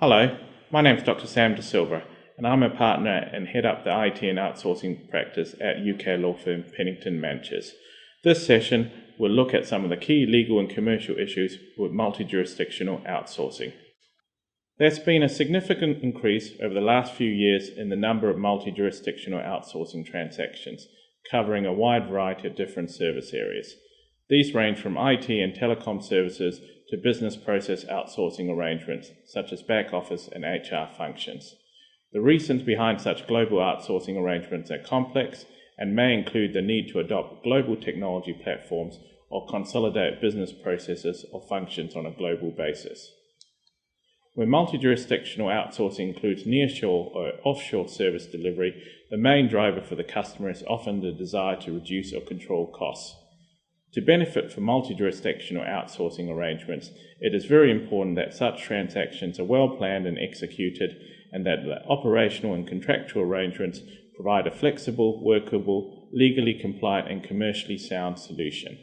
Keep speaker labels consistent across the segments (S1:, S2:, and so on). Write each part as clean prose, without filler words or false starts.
S1: Hello, my name is Dr. Sam De Silva, and I'm a partner and head up the IT and outsourcing practice at UK law firm Pennington Manches. This session will look at some of the key legal and commercial issues with multi-jurisdictional outsourcing. There's been a significant increase over the last few years in the number of multi-jurisdictional outsourcing transactions, covering a wide variety of different service areas. These range from IT and telecom services to business process outsourcing arrangements, such as back office and HR functions. The reasons behind such global outsourcing arrangements are complex and may include the need to adopt global technology platforms or consolidate business processes or functions on a global basis. When multi-jurisdictional outsourcing includes nearshore or offshore service delivery, the main driver for the customer is often the desire to reduce or control costs. To benefit from multi-jurisdictional outsourcing arrangements, it is very important that such transactions are well planned and executed, and that the operational and contractual arrangements provide a flexible, workable, legally compliant and commercially sound solution.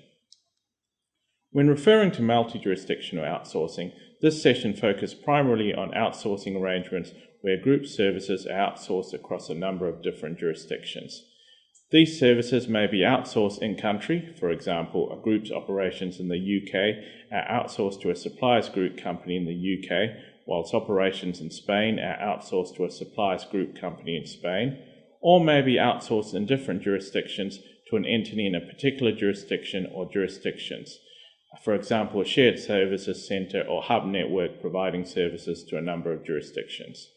S1: When referring to multi-jurisdictional outsourcing, this session focused primarily on outsourcing arrangements where group services are outsourced across a number of different jurisdictions. These services may be outsourced in-country. For example, a group's operations in the UK are outsourced to a suppliers group company in the UK, whilst operations in Spain are outsourced to a suppliers group company in Spain, or may be outsourced in different jurisdictions to an entity in a particular jurisdiction or jurisdictions. For example, a shared services centre or hub network providing services to a number of jurisdictions.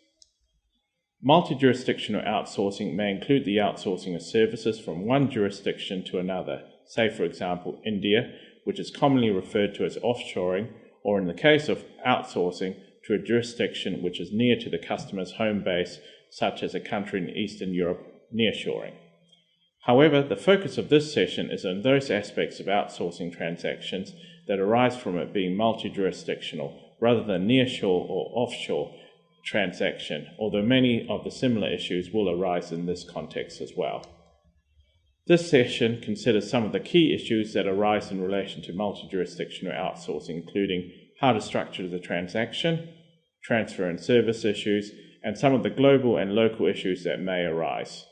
S1: Multi-jurisdictional outsourcing may include the outsourcing of services from one jurisdiction to another, say for example India, which is commonly referred to as offshoring, or in the case of outsourcing, to a jurisdiction which is near to the customer's home base, such as a country in Eastern Europe, nearshoring. However, the focus of this session is on those aspects of outsourcing transactions that arise from it being multi-jurisdictional, rather than nearshore or offshore transaction, although many of the similar issues will arise in this context as well. This session considers some of the key issues that arise in relation to multi-jurisdictional outsourcing, including how to structure the transaction, transfer and service issues, and some of the global and local issues that may arise.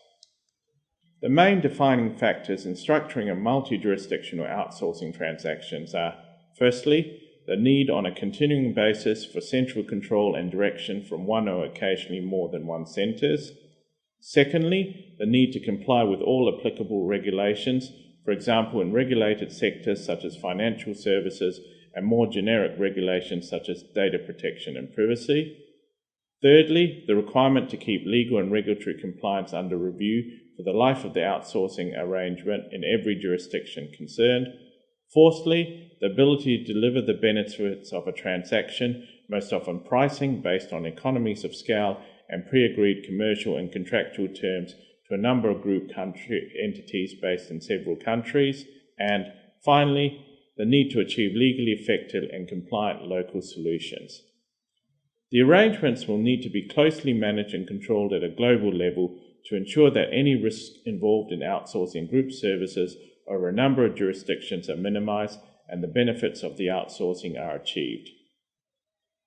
S1: The main defining factors in structuring a multi-jurisdictional outsourcing transactions are, firstly, the need on a continuing basis for central control and direction from one or occasionally more than one centres. Secondly, the need to comply with all applicable regulations, for example in regulated sectors such as financial services and more generic regulations such as data protection and privacy. Thirdly, the requirement to keep legal and regulatory compliance under review for the life of the outsourcing arrangement in every jurisdiction concerned. Fourthly, the ability to deliver the benefits of a transaction, most often pricing based on economies of scale and pre-agreed commercial and contractual terms to a number of group country entities based in several countries. And finally, the need to achieve legally effective and compliant local solutions. The arrangements will need to be closely managed and controlled at a global level to ensure that any risks involved in outsourcing group services over a number of jurisdictions are minimized and the benefits of the outsourcing are achieved.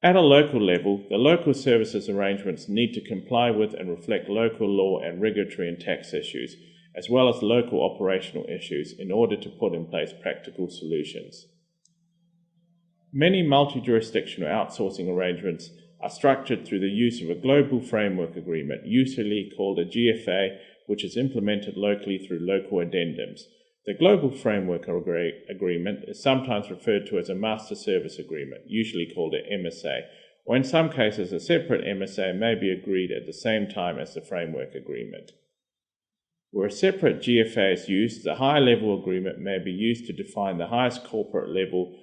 S1: At a local level, the local services arrangements need to comply with and reflect local law and regulatory and tax issues, as well as local operational issues, in order to put in place practical solutions. Many multi-jurisdictional outsourcing arrangements are structured through the use of a global framework agreement, usually called a GFA, which is implemented locally through local addendums. The Global Framework Agreement is sometimes referred to as a Master Service Agreement, usually called an MSA, or in some cases a separate MSA may be agreed at the same time as the Framework Agreement. Where a separate GFA is used, the higher-level agreement may be used to define the highest corporate level,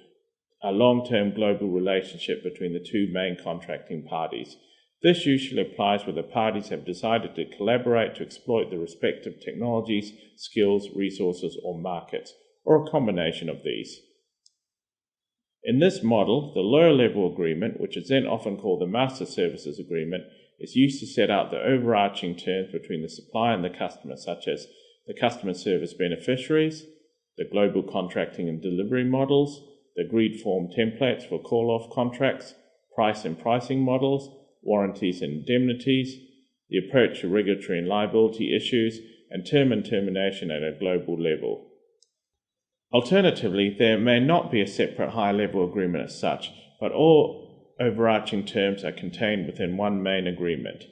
S1: a long-term global relationship between the two main contracting parties. This usually applies where the parties have decided to collaborate to exploit the respective technologies, skills, resources, or markets, or a combination of these. In this model, the lower-level agreement, which is then often called the Master Services Agreement, is used to set out the overarching terms between the supplier and the customer, such as the customer service beneficiaries, the global contracting and delivery models, the agreed form templates for call-off contracts, price and pricing models, warranties and indemnities, the approach to regulatory and liability issues, and term and termination at a global level. Alternatively, there may not be a separate high-level agreement as such, but all overarching terms are contained within one main agreement.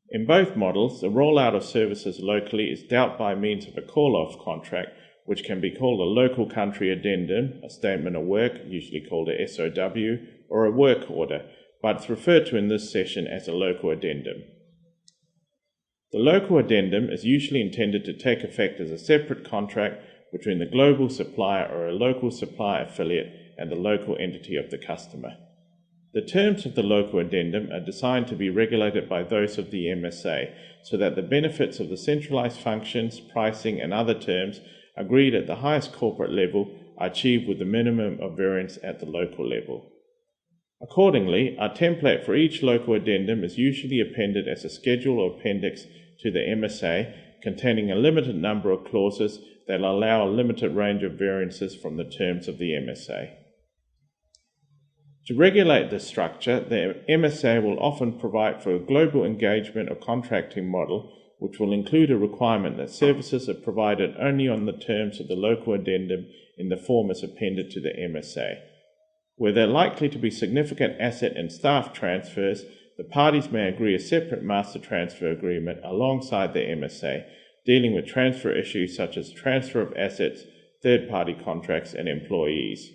S1: In both models, the rollout of services locally is dealt by means of a call-off contract, which can be called a local country addendum, a statement of work, usually called a SOW, or a work order, but it's referred to in this session as a local addendum. The local addendum is usually intended to take effect as a separate contract between the global supplier or a local supply affiliate and the local entity of the customer. The terms of the local addendum are designed to be regulated by those of the MSA, so that the benefits of the centralized functions, pricing, and other terms agreed at the highest corporate level are achieved with the minimum of variance at the local level. Accordingly, a template for each local addendum is usually appended as a schedule or appendix to the MSA, containing a limited number of clauses that allow a limited range of variances from the terms of the MSA. To regulate this structure, the MSA will often provide for a global engagement or contracting model, which will include a requirement that services are provided only on the terms of the local addendum in the form as appended to the MSA. Where there are likely to be significant asset and staff transfers, the parties may agree a separate master transfer agreement alongside the MSA, dealing with transfer issues such as transfer of assets, third-party contracts, and employees.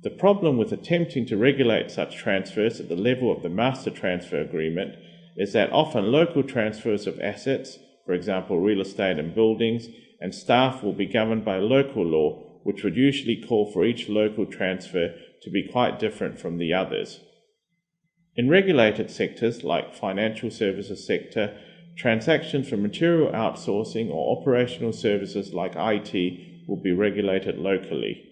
S1: The problem with attempting to regulate such transfers at the level of the master transfer agreement is that often local transfers of assets, for example real estate and buildings, and staff will be governed by local law, which would usually call for each local transfer to be quite different from the others. In regulated sectors like financial services sector, transactions for material outsourcing or operational services like IT will be regulated locally.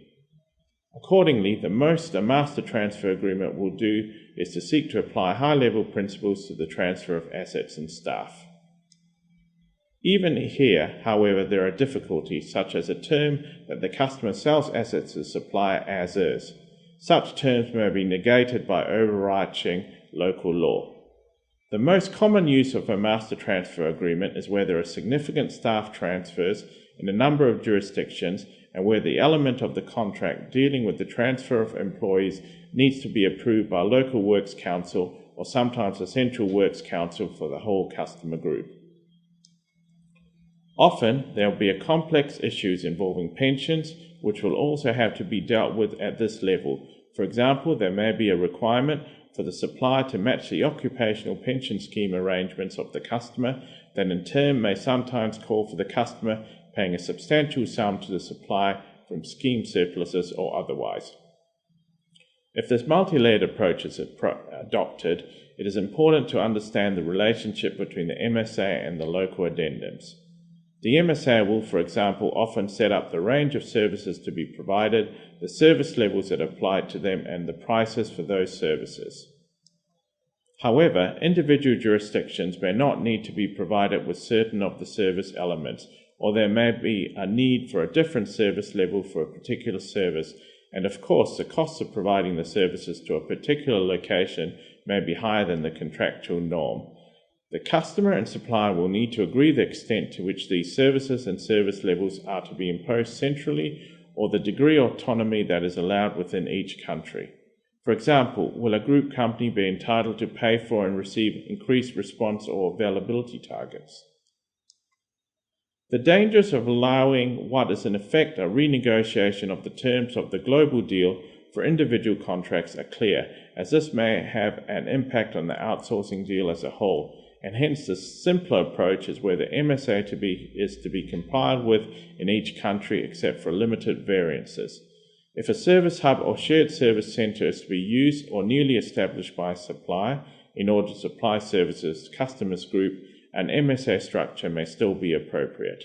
S1: Accordingly, the most a master transfer agreement will do is to seek to apply high-level principles to the transfer of assets and staff. Even here, however, there are difficulties, such as a term that the customer sells assets to the supplier as is. Such terms may be negated by overarching local law. The most common use of a master transfer agreement is where there are significant staff transfers in a number of jurisdictions and where the element of the contract dealing with the transfer of employees needs to be approved by a local works council or sometimes a central works council for the whole customer group. Often there will be complex issues involving pensions, which will also have to be dealt with at this level. For example, there may be a requirement for the supplier to match the occupational pension scheme arrangements of the customer, that in turn may sometimes call for the customer paying a substantial sum to the supplier from scheme surpluses or otherwise. If this multi-layered approach is adopted, it is important to understand the relationship between the MSA and the local addendums. The MSA will, for example, often set up the range of services to be provided, the service levels that apply to them, and the prices for those services. However, individual jurisdictions may not need to be provided with certain of the service elements, or there may be a need for a different service level for a particular service, and of course the costs of providing the services to a particular location may be higher than the contractual norm. The customer and supplier will need to agree the extent to which these services and service levels are to be imposed centrally, or the degree of autonomy that is allowed within each country. For example, will a group company be entitled to pay for and receive increased response or availability targets? The dangers of allowing what is in effect a renegotiation of the terms of the global deal for individual contracts are clear, as this may have an impact on the outsourcing deal as a whole, and hence the simpler approach is where the MSA is to be complied with in each country except for limited variances. If a service hub or shared service centre is to be used or newly established by a supplier in order to supply services to customers group, an MSA structure may still be appropriate.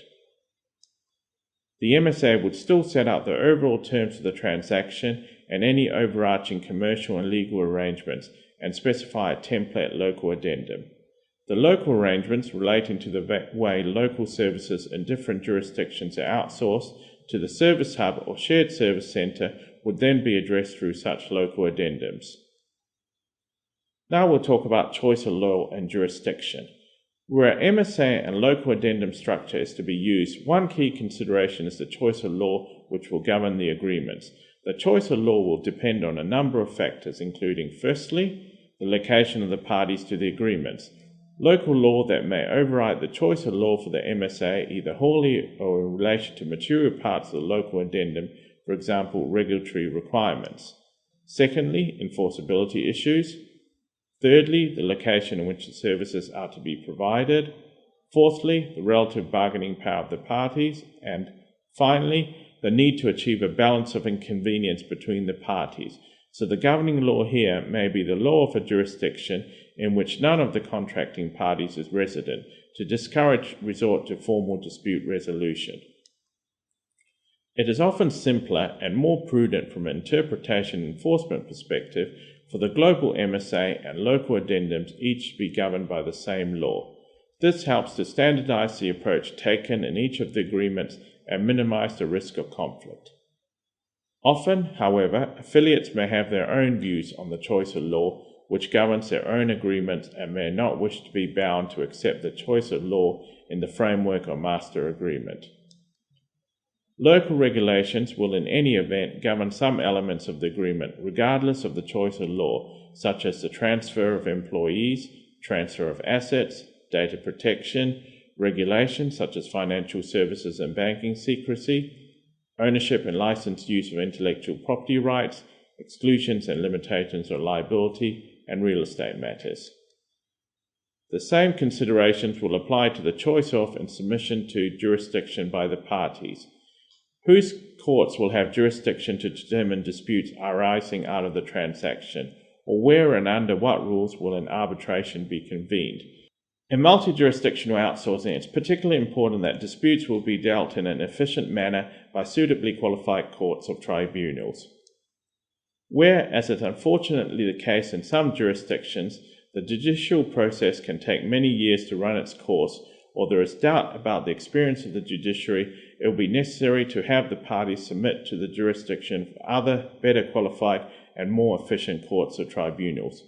S1: The MSA would still set out the overall terms of the transaction and any overarching commercial and legal arrangements and specify a template local addendum. The local arrangements relating to the way local services in different jurisdictions are outsourced to the service hub or shared service centre would then be addressed through such local addendums. Now we'll talk about choice of law and jurisdiction. Where MSA and local addendum structure is to be used, one key consideration is the choice of law which will govern the agreements. The choice of law will depend on a number of factors, including, firstly, the location of the parties to the agreements. Local law that may override the choice of law for the MSA, either wholly or in relation to material parts of the local addendum, for example, regulatory requirements. Secondly, enforceability issues. Thirdly, the location in which the services are to be provided. Fourthly, the relative bargaining power of the parties. And finally, the need to achieve a balance of inconvenience between the parties. So the governing law here may be the law of a jurisdiction in which none of the contracting parties is resident, to discourage resort to formal dispute resolution. It is often simpler and more prudent from an interpretation and enforcement perspective for the global MSA and local addendums each to be governed by the same law. This helps to standardize the approach taken in each of the agreements and minimize the risk of conflict. Often, however, affiliates may have their own views on the choice of law, which governs their own agreements, and may not wish to be bound to accept the choice of law in the framework of master agreement. Local regulations will in any event govern some elements of the agreement, regardless of the choice of law, such as the transfer of employees, transfer of assets, data protection, regulations such as financial services and banking secrecy, ownership and licensed use of intellectual property rights, exclusions and limitations of liability, and real estate matters. The same considerations will apply to the choice of and submission to jurisdiction by the parties. Whose courts will have jurisdiction to determine disputes arising out of the transaction, or where and under what rules will an arbitration be convened? In multi-jurisdictional outsourcing, it's particularly important that disputes will be dealt in an efficient manner by suitably qualified courts or tribunals. Where, as is unfortunately the case in some jurisdictions, the judicial process can take many years to run its course, or there is doubt about the experience of the judiciary, it will be necessary to have the parties submit to the jurisdiction of other, better qualified and more efficient courts or tribunals.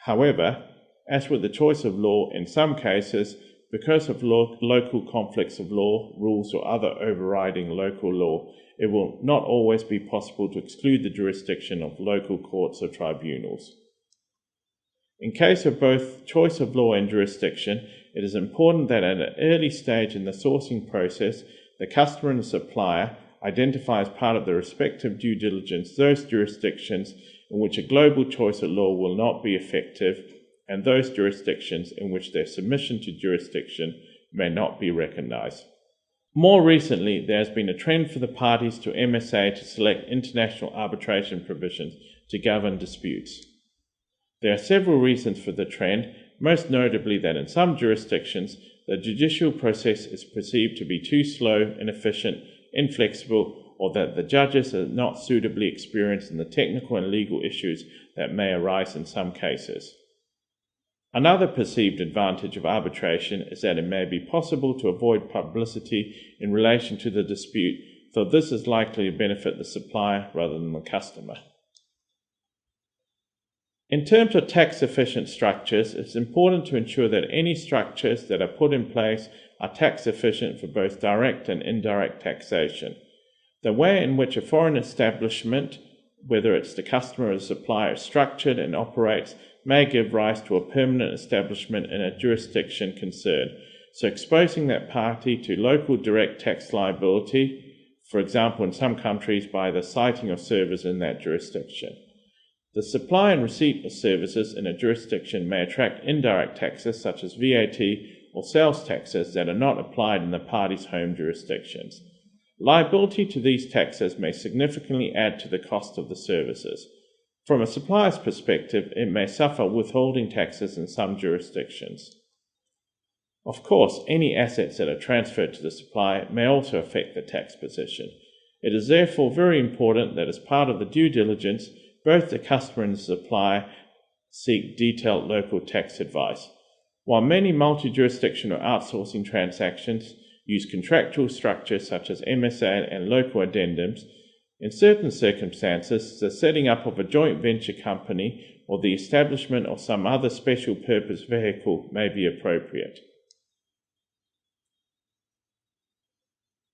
S1: However, as with the choice of law, in some cases, because of local conflicts of law, rules or other overriding local law, it will not always be possible to exclude the jurisdiction of local courts or tribunals. In case of both choice of law and jurisdiction, it is important that at an early stage in the sourcing process, the customer and the supplier identify as part of their respective due diligence those jurisdictions in which a global choice of law will not be effective, and those jurisdictions in which their submission to jurisdiction may not be recognized. More recently, there has been a trend for the parties to MSA to select international arbitration provisions to govern disputes. There are several reasons for the trend, most notably that in some jurisdictions, the judicial process is perceived to be too slow, inefficient, inflexible, or that the judges are not suitably experienced in the technical and legal issues that may arise in some cases. Another perceived advantage of arbitration is that it may be possible to avoid publicity in relation to the dispute, though this is likely to benefit the supplier rather than the customer. In terms of tax-efficient structures, it's important to ensure that any structures that are put in place are tax-efficient for both direct and indirect taxation. The way in which a foreign establishment, whether it's the customer or the supplier, is structured and operates may give rise to a permanent establishment in a jurisdiction concerned, so exposing that party to local direct tax liability, for example in some countries by the citing of servers in that jurisdiction. The supply and receipt of services in a jurisdiction may attract indirect taxes such as VAT or sales taxes that are not applied in the party's home jurisdictions. Liability to these taxes may significantly add to the cost of the services. From a supplier's perspective, it may suffer withholding taxes in some jurisdictions. Of course, any assets that are transferred to the supplier may also affect the tax position. It is therefore very important that as part of the due diligence, both the customer and the supplier seek detailed local tax advice. While many multi-jurisdictional outsourcing transactions use contractual structures such as MSA and local addendums, in certain circumstances, the setting up of a joint venture company or the establishment of some other special purpose vehicle may be appropriate.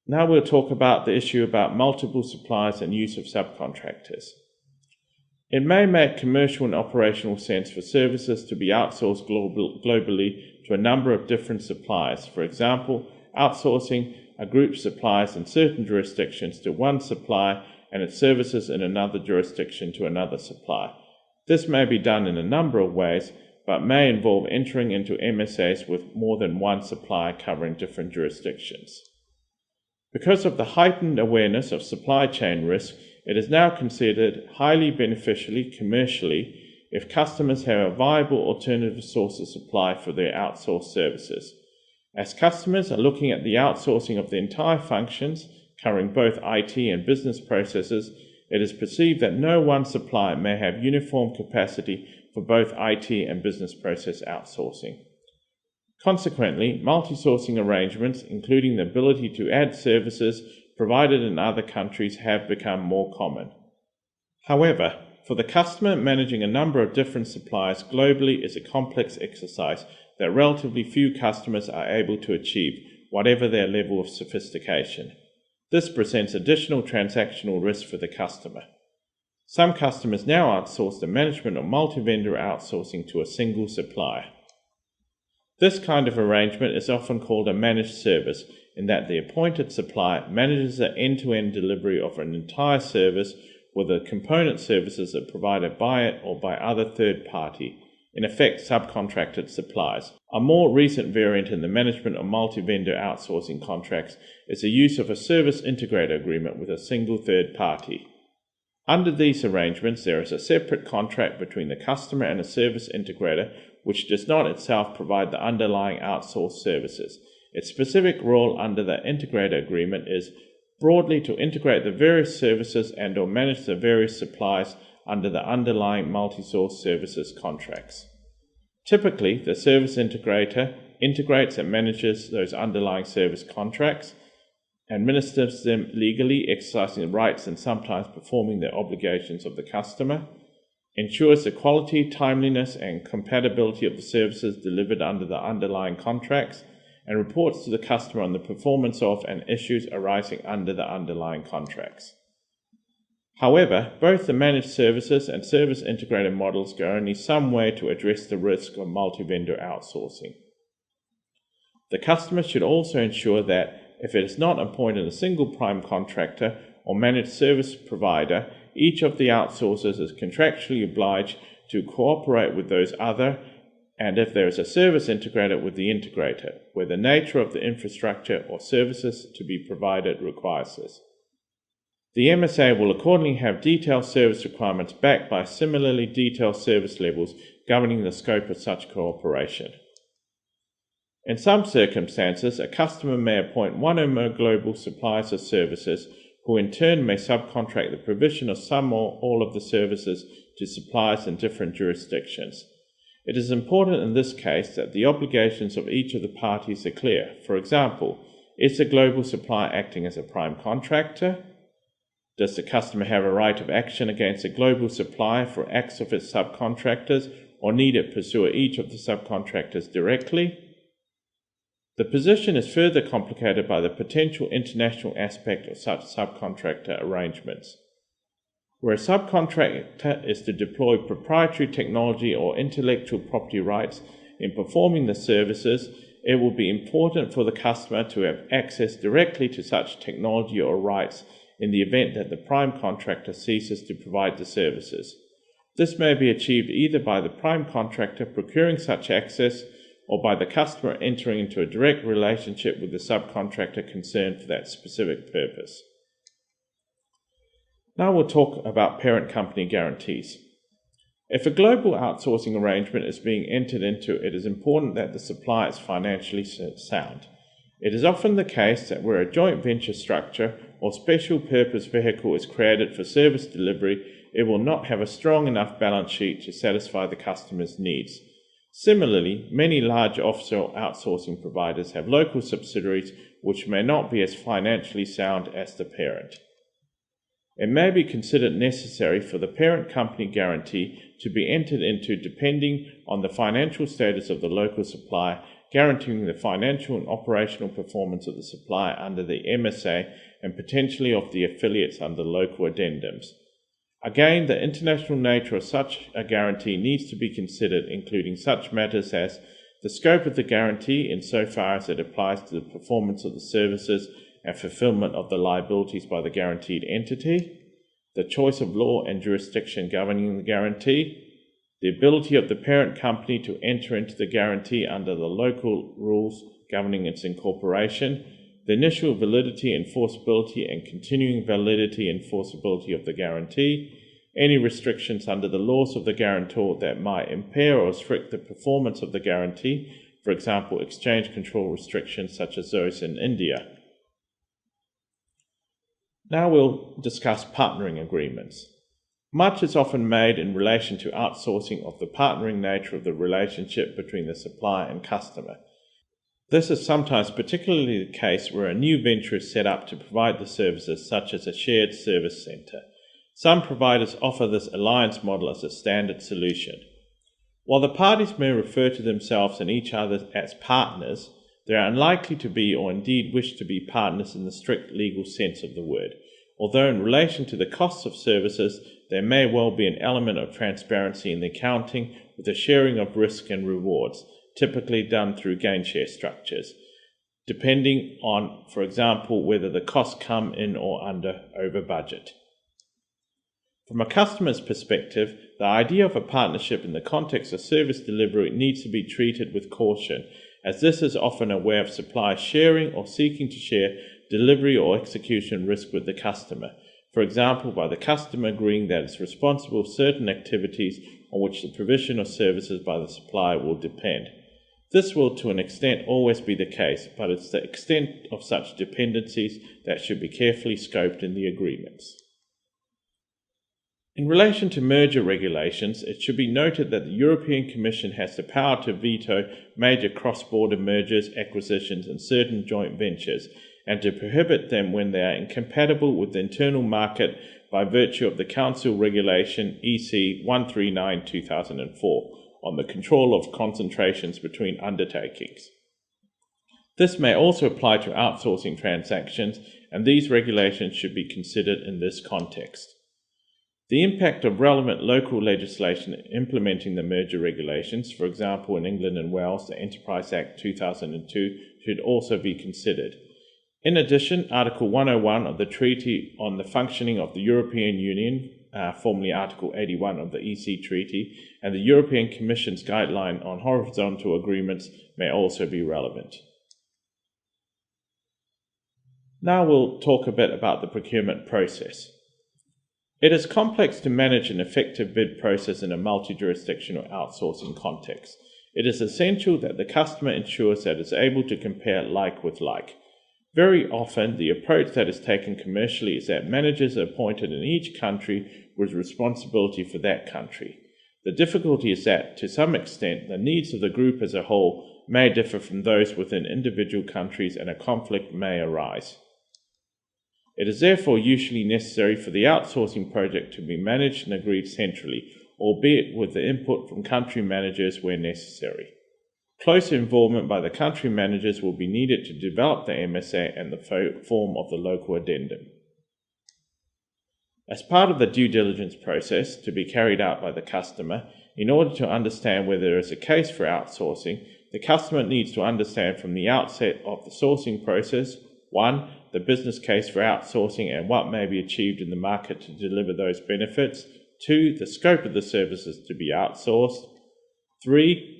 S1: Now we'll talk about the issue about multiple suppliers and use of subcontractors. It may make commercial and operational sense for services to be outsourced globally to a number of different suppliers. For example, outsourcing a group suppliers in certain jurisdictions to one supplier and its services in another jurisdiction to another supplier. This may be done in a number of ways, but may involve entering into MSAs with more than one supplier covering different jurisdictions. Because of the heightened awareness of supply chain risk, it is now considered highly beneficially commercially if customers have a viable alternative source of supply for their outsourced services. As customers are looking at the outsourcing of the entire functions, covering both IT and business processes, it is perceived that no one supplier may have uniform capacity for both IT and business process outsourcing. Consequently, multi-sourcing arrangements, including the ability to add services provided in other countries, have become more common. However, for the customer, managing a number of different suppliers globally is a complex exercise that relatively few customers are able to achieve, whatever their level of sophistication. This presents additional transactional risk for the customer. Some customers now outsource the management of multi-vendor outsourcing to a single supplier. This kind of arrangement is often called a managed service, in that the appointed supplier manages the end-to-end delivery of an entire service with the component services that are provided by it or by other third-party, in effect subcontracted suppliers. A more recent variant in the management of multi-vendor outsourcing contracts is the use of a service integrator agreement with a single third party. Under these arrangements, there is a separate contract between the customer and a service integrator, which does not itself provide the underlying outsourced services. Its specific role under the integrator agreement is broadly to integrate the various services and or manage the various suppliers under the underlying multi-source services contracts. Typically, the service integrator integrates and manages those underlying service contracts, administers them legally, exercising the rights and sometimes performing the obligations of the customer, ensures the quality, timeliness, and compatibility of the services delivered under the underlying contracts, and reports to the customer on the performance of and issues arising under the underlying contracts. However, both the managed services and service integrator models go only some way to address the risk of multi-vendor outsourcing. The customer should also ensure that if it is not appointed a single prime contractor or managed service provider, each of the outsourcers is contractually obliged to cooperate with those other, and if there is a service integrator, with the integrator, where the nature of the infrastructure or services to be provided requires this. The MSA will accordingly have detailed service requirements backed by similarly detailed service levels governing the scope of such cooperation. In some circumstances, a customer may appoint one or more global suppliers of services, who in turn may subcontract the provision of some or all of the services to suppliers in different jurisdictions. It is important in this case that the obligations of each of the parties are clear. For example, is the global supplier acting as a prime contractor? Does the customer have a right of action against a global supplier for acts of its subcontractors, or need it pursue each of the subcontractors directly? The position is further complicated by the potential international aspect of such subcontractor arrangements. Where a subcontractor is to deploy proprietary technology or intellectual property rights in performing the services, it will be important for the customer to have access directly to such technology or rights in the event that the prime contractor ceases to provide the services. This may be achieved either by the prime contractor procuring such access or by the customer entering into a direct relationship with the subcontractor concerned for that specific purpose. Now we'll talk about parent company guarantees. If a global outsourcing arrangement is being entered into, it is important that the supplier is financially sound. It is often the case that where a joint venture structure or special purpose vehicle is created for service delivery, it will not have a strong enough balance sheet to satisfy the customer's needs. Similarly, many large offshore outsourcing providers have local subsidiaries which may not be as financially sound as the parent. It may be considered necessary for the parent company guarantee to be entered into depending on the financial status of the local supplier, guaranteeing the financial and operational performance of the supplier under the MSA and potentially of the affiliates under local addendums. Again, the international nature of such a guarantee needs to be considered, including such matters as the scope of the guarantee insofar as it applies to the performance of the services and fulfillment of the liabilities by the guaranteed entity, the choice of law and jurisdiction governing the guarantee, the ability of the parent company to enter into the guarantee under the local rules governing its incorporation, the initial validity, enforceability, and continuing validity and enforceability of the guarantee, any restrictions under the laws of the guarantor that might impair or restrict the performance of the guarantee, for example, exchange control restrictions such as those in India. Now we'll discuss partnering agreements. Much is often made in relation to outsourcing of the partnering nature of the relationship between the supplier and customer. This is sometimes particularly the case where a new venture is set up to provide the services, such as a shared service center. Some providers offer this alliance model as a standard solution. While the parties may refer to themselves and each other as partners, they are unlikely to be or indeed wish to be partners in the strict legal sense of the word, although in relation to the costs of services, there may well be an element of transparency in the accounting with a sharing of risk and rewards, typically done through gain share structures, depending on, for example, whether the costs come in or under over budget. From a customer's perspective, the idea of a partnership in the context of service delivery needs to be treated with caution, as this is often a way of supplier sharing or seeking to share delivery or execution risk with the customer, for example by the customer agreeing that it's responsible for certain activities on which the provision of services by the supplier will depend. This will to an extent always be the case, but it's the extent of such dependencies that should be carefully scoped in the agreements. In relation to merger regulations, it should be noted that the European Commission has the power to veto major cross-border mergers, acquisitions and certain joint ventures, and to prohibit them when they are incompatible with the internal market by virtue of the Council Regulation EC 139/2004 on the control of concentrations between undertakings. This may also apply to outsourcing transactions, and these regulations should be considered in this context. The impact of relevant local legislation implementing the merger regulations, for example in England and Wales, the Enterprise Act 2002, should also be considered. In addition, Article 101 of the Treaty on the Functioning of the European Union, formerly Article 81 of the EC Treaty, and the European Commission's Guideline on Horizontal Agreements may also be relevant. Now we'll talk a bit about the procurement process. It is complex to manage an effective bid process in a multi-jurisdictional outsourcing context. It is essential that the customer ensures that it is able to compare like with like. Very often, the approach that is taken commercially is that managers are appointed in each country with responsibility for that country. The difficulty is that, to some extent, the needs of the group as a whole may differ from those within individual countries and a conflict may arise. It is therefore usually necessary for the outsourcing project to be managed and agreed centrally, albeit with the input from country managers where necessary. Closer involvement by the country managers will be needed to develop the MSA and the form of the local addendum. As part of the due diligence process to be carried out by the customer, in order to understand whether there is a case for outsourcing, the customer needs to understand from the outset of the sourcing process, 1. The business case for outsourcing and what may be achieved in the market to deliver those benefits. 2. The scope of the services to be outsourced. 3.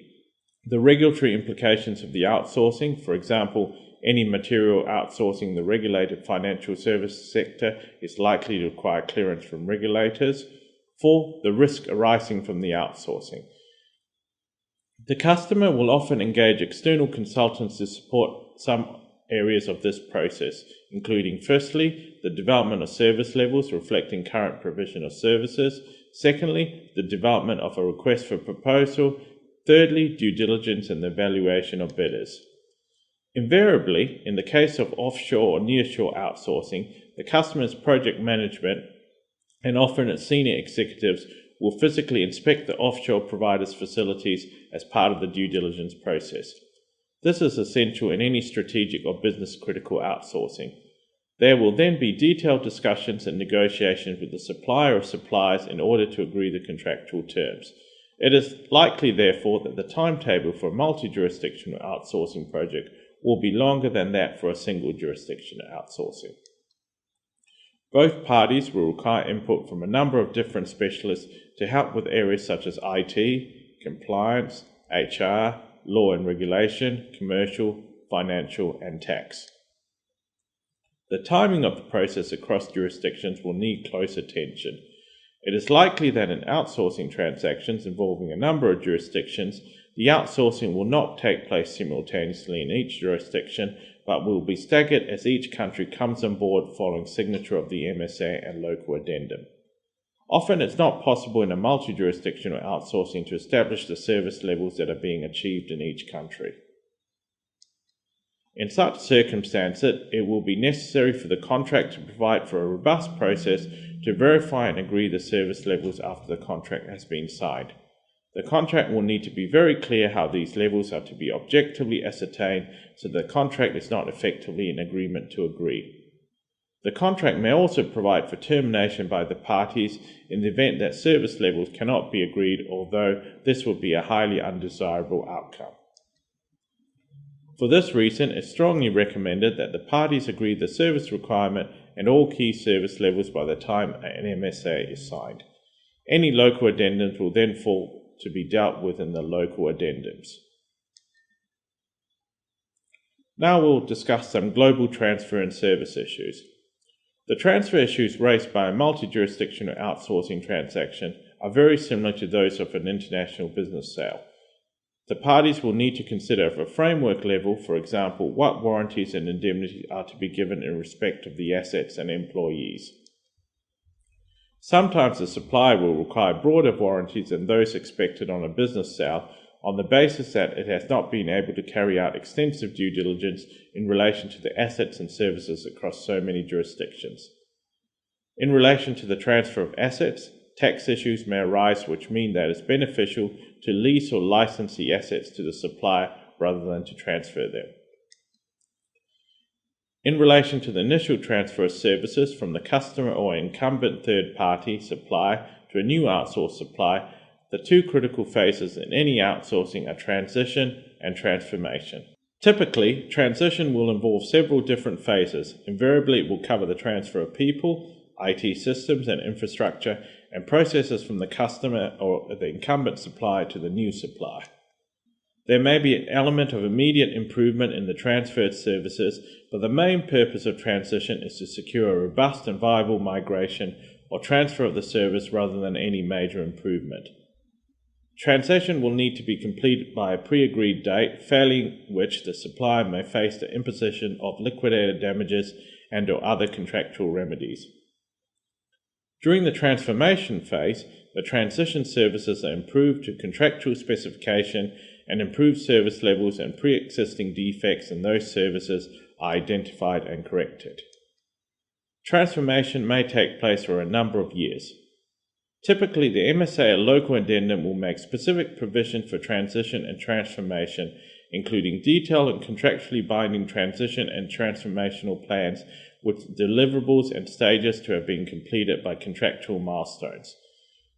S1: The regulatory implications of the outsourcing, for example, any material outsourcing the regulated financial services sector is likely to require clearance from regulators. 4. The risk arising from the outsourcing. The customer will often engage external consultants to support some areas of this process, including firstly, the development of service levels reflecting current provision of services, secondly, the development of a request for proposal, thirdly, due diligence and the evaluation of bidders. Invariably, in the case of offshore or nearshore outsourcing, the customer's project management and often its senior executives will physically inspect the offshore provider's facilities as part of the due diligence process. This is essential in any strategic or business-critical outsourcing. There will then be detailed discussions and negotiations with the supplier or suppliers in order to agree the contractual terms. It is likely, therefore, that the timetable for a multi-jurisdictional outsourcing project will be longer than that for a single jurisdiction outsourcing. Both parties will require input from a number of different specialists to help with areas such as IT, compliance, HR, law and regulation, commercial, financial, and tax. The timing of the process across jurisdictions will need close attention. It is likely that in outsourcing transactions involving a number of jurisdictions, the outsourcing will not take place simultaneously in each jurisdiction, but will be staggered as each country comes on board following signature of the MSA and local addendum. Often it's not possible in a multi-jurisdictional outsourcing to establish the service levels that are being achieved in each country. In such circumstances, it will be necessary for the contract to provide for a robust process to verify and agree the service levels after the contract has been signed. The contract will need to be very clear how these levels are to be objectively ascertained so the contract is not effectively an agreement to agree. The contract may also provide for termination by the parties in the event that service levels cannot be agreed, although this would be a highly undesirable outcome. For this reason, it's strongly recommended that the parties agree the service requirement and all key service levels by the time an MSA is signed. Any local addendums will then fall to be dealt with in the local addendums. Now we'll discuss some global transfer and service issues. The transfer issues raised by a multi-jurisdictional outsourcing transaction are very similar to those of an international business sale. The parties will need to consider at a framework level, for example, what warranties and indemnities are to be given in respect of the assets and employees. Sometimes the supplier will require broader warranties than those expected on a business sale on the basis that it has not been able to carry out extensive due diligence in relation to the assets and services across so many jurisdictions. In relation to the transfer of assets, tax issues may arise which mean that it's beneficial to lease or license the assets to the supplier rather than to transfer them. In relation to the initial transfer of services from the customer or incumbent third-party supplier to a new outsourced supplier, the two critical phases in any outsourcing are transition and transformation. Typically, transition will involve several different phases. Invariably, it will cover the transfer of people, IT systems and infrastructure, and processes from the customer or the incumbent supplier to the new supplier. There may be an element of immediate improvement in the transferred services, but the main purpose of transition is to secure a robust and viable migration or transfer of the service rather than any major improvement. Transition will need to be completed by a pre-agreed date, failing which the supplier may face the imposition of liquidated damages and/or other contractual remedies. During the transformation phase, the transition services are improved to contractual specification and improved service levels, and pre-existing defects in those services are identified and corrected. Transformation may take place for a number of years. Typically, the MSA or local addendum will make specific provision for transition and transformation, including detailed and contractually binding transition and transformational plans with deliverables and stages to have been completed by contractual milestones.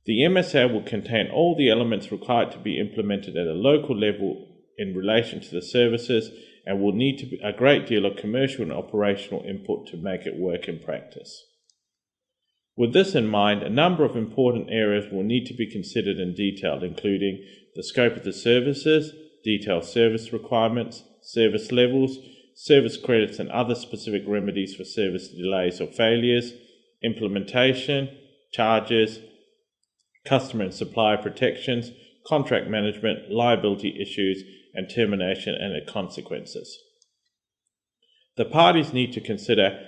S1: The MSA will contain all the elements required to be implemented at a local level in relation to the services and will need to be a great deal of commercial and operational input to make it work in practice. With this in mind, a number of important areas will need to be considered in detail, including the scope of the services, detailed service requirements, service levels, service credits and other specific remedies for service delays or failures, implementation, charges, customer and supplier protections, contract management, liability issues, and termination and its consequences. The parties need to consider,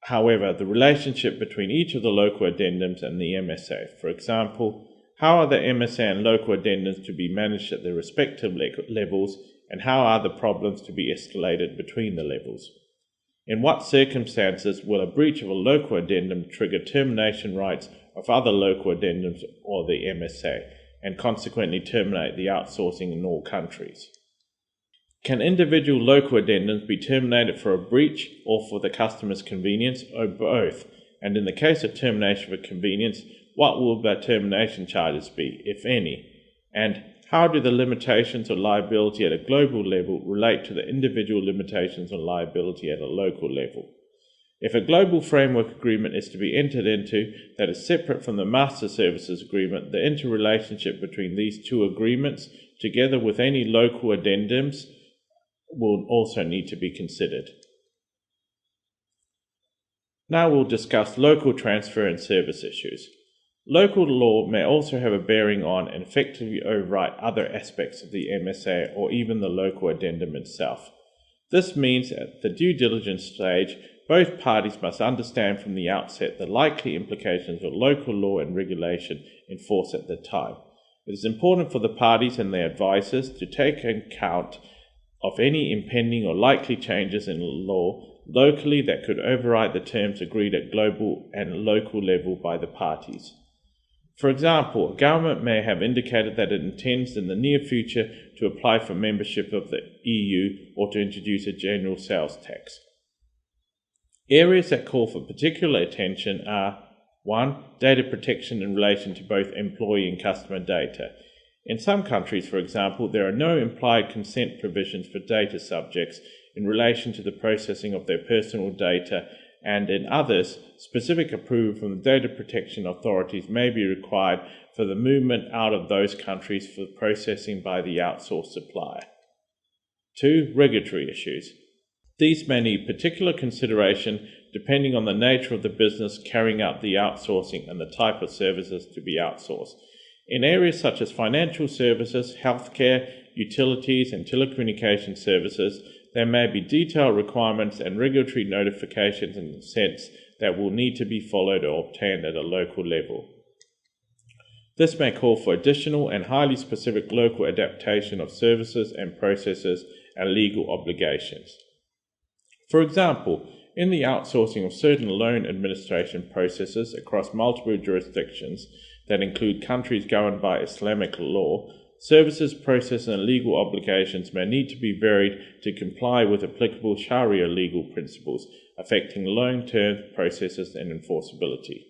S1: however, the relationship between each of the local addendums and the MSA. For example, how are the MSA and local addendums to be managed at their respective levels, and how are the problems to be escalated between the levels? In what circumstances will a breach of a local addendum trigger termination rights of other local addendums or the MSA, and consequently terminate the outsourcing in all countries? Can individual local addendums be terminated for a breach or for the customer's convenience, or both? And in the case of termination for convenience, what will the termination charges be, if any? And how do the limitations on liability at a global level relate to the individual limitations on liability at a local level? If a global framework agreement is to be entered into that is separate from the master services agreement, the interrelationship between these two agreements, together with any local addendums, will also need to be considered. Now we'll discuss local transfer and service issues. Local law may also have a bearing on and effectively override other aspects of the MSA or even the local addendum itself. This means at the due diligence stage, both parties must understand from the outset the likely implications of local law and regulation in force at the time. It is important for the parties and their advisors to take account of any impending or likely changes in law locally that could override the terms agreed at global and local level by the parties. For example, a government may have indicated that it intends in the near future to apply for membership of the EU or to introduce a general sales tax. Areas that call for particular attention are 1. Data protection in relation to both employee and customer data. In some countries, for example, there are no implied consent provisions for data subjects in relation to the processing of their personal data, and in others, specific approval from the data protection authorities may be required for the movement out of those countries for processing by the outsourced supplier. 2. Regulatory issues. These may need particular consideration depending on the nature of the business carrying out the outsourcing and the type of services to be outsourced. In areas such as financial services, healthcare, utilities, and telecommunication services, there may be detailed requirements and regulatory notifications and consents that will need to be followed or obtained at a local level. This may call for additional and highly specific local adaptation of services and processes and legal obligations. For example, in the outsourcing of certain loan administration processes across multiple jurisdictions that include countries governed by Islamic law, services, processes, and legal obligations may need to be varied to comply with applicable Sharia legal principles affecting loan terms, processes, and enforceability.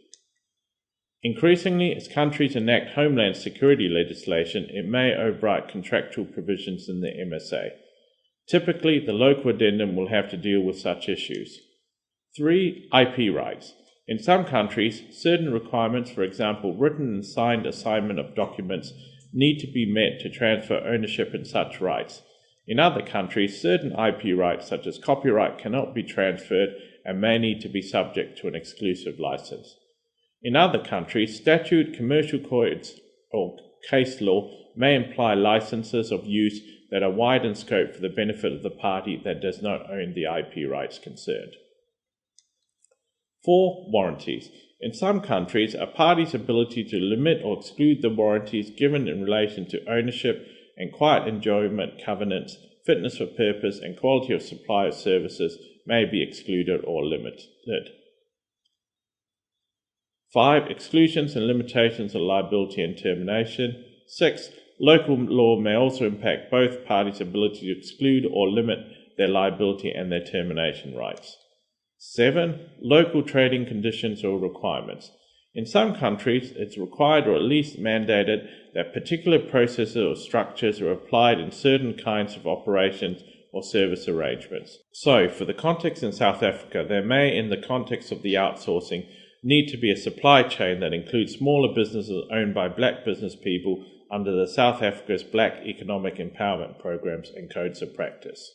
S1: Increasingly, as countries enact homeland security legislation, it may override contractual provisions in the MSA. Typically, the local addendum will have to deal with such issues. 3. IP rights. In some countries, certain requirements, for example, written and signed assignment of documents, need to be met to transfer ownership in such rights. In other countries, certain IP rights, such as copyright, cannot be transferred and may need to be subject to an exclusive license. In other countries, statute, commercial codes, or case law may imply licenses of use that are wide in scope for the benefit of the party that does not own the IP rights concerned. 4. Warranties. In some countries, a party's ability to limit or exclude the warranties given in relation to ownership and quiet enjoyment covenants, fitness for purpose, and quality of supply of services may be excluded or limited. 5. Exclusions and limitations of liability and termination. 6. Local law may also impact both parties' ability to exclude or limit their liability and their termination rights. 7. Local trading conditions or requirements. In some countries, it's required or at least mandated that particular processes or structures are applied in certain kinds of operations or service arrangements. So, for the context in South Africa, there may, in the context of the outsourcing, need to be a supply chain that includes smaller businesses owned by black business people under the South Africa's Black Economic Empowerment Programs and Codes of Practice.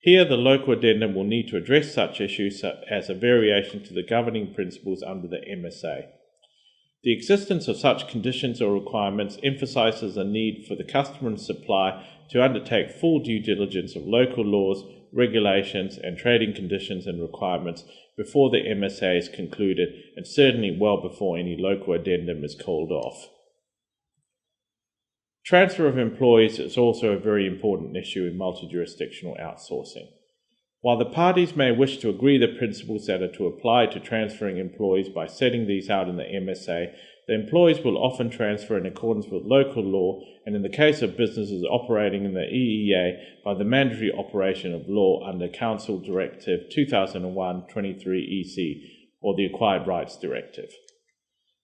S1: Here, the local addendum will need to address such issues as a variation to the governing principles under the MSA. The existence of such conditions or requirements emphasizes the need for the customer and supplier to undertake full due diligence of local laws, regulations, and trading conditions and requirements before the MSA is concluded, and certainly well before any local addendum is called off. Transfer of employees is also a very important issue in multi-jurisdictional outsourcing. While the parties may wish to agree the principles that are to apply to transferring employees by setting these out in the MSA, the employees will often transfer in accordance with local law, and in the case of businesses operating in the EEA, by the mandatory operation of law under Council Directive 2001/23/EC, or the Acquired Rights Directive.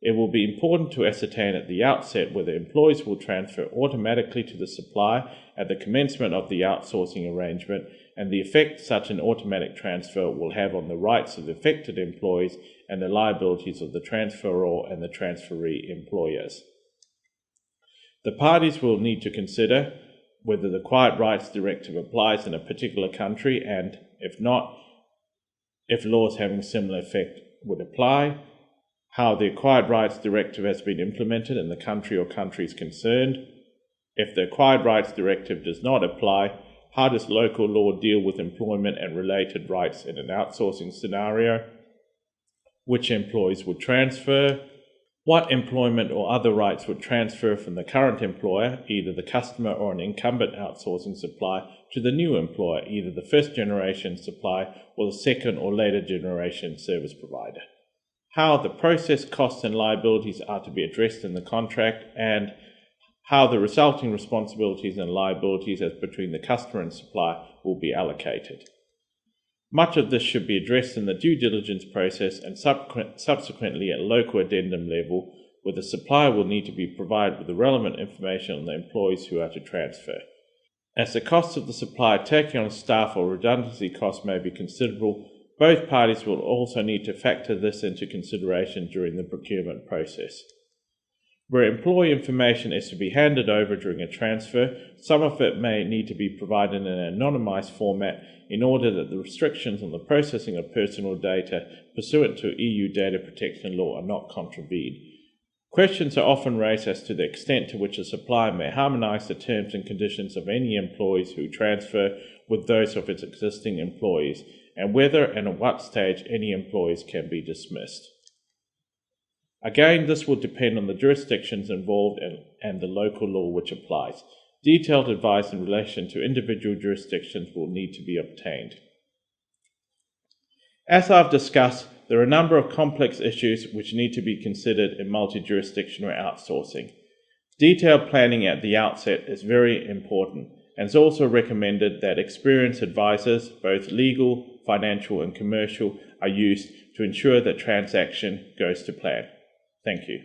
S1: It will be important to ascertain at the outset whether employees will transfer automatically to the supplier at the commencement of the outsourcing arrangement, and the effect such an automatic transfer will have on the rights of the affected employees and the liabilities of the transferor and the transferee employers. The parties will need to consider whether the Acquired Rights Directive applies in a particular country, and, if not, if laws having similar effect would apply, how the Acquired Rights Directive has been implemented in the country or countries concerned. If the Acquired Rights Directive does not apply, how does local law deal with employment and related rights in an outsourcing scenario? Which employees would transfer? What employment or other rights would transfer from the current employer, either the customer or an incumbent outsourcing supplier, to the new employer, either the first generation supplier or the second or later generation service provider? How the process, costs and liabilities are to be addressed in the contract, and how the resulting responsibilities and liabilities as between the customer and supplier will be allocated. Much of this should be addressed in the due diligence process and subsequently at local addendum level, where the supplier will need to be provided with the relevant information on the employees who are to transfer. As the costs of the supplier taking on staff or redundancy costs may be considerable, both parties will also need to factor this into consideration during the procurement process. Where employee information is to be handed over during a transfer, some of it may need to be provided in an anonymized format in order that the restrictions on the processing of personal data pursuant to EU data protection law are not contravened. Questions are often raised as to the extent to which a supplier may harmonize the terms and conditions of any employees who transfer with those of its existing employees, and whether and at what stage any employees can be dismissed. Again, this will depend on the jurisdictions involved and the local law which applies. Detailed advice in relation to individual jurisdictions will need to be obtained. As I've discussed, there are a number of complex issues which need to be considered in multi-jurisdictional outsourcing. Detailed planning at the outset is very important, and it's also recommended that experienced advisors, both legal, financial and commercial, are used to ensure that transaction goes to plan. Thank you.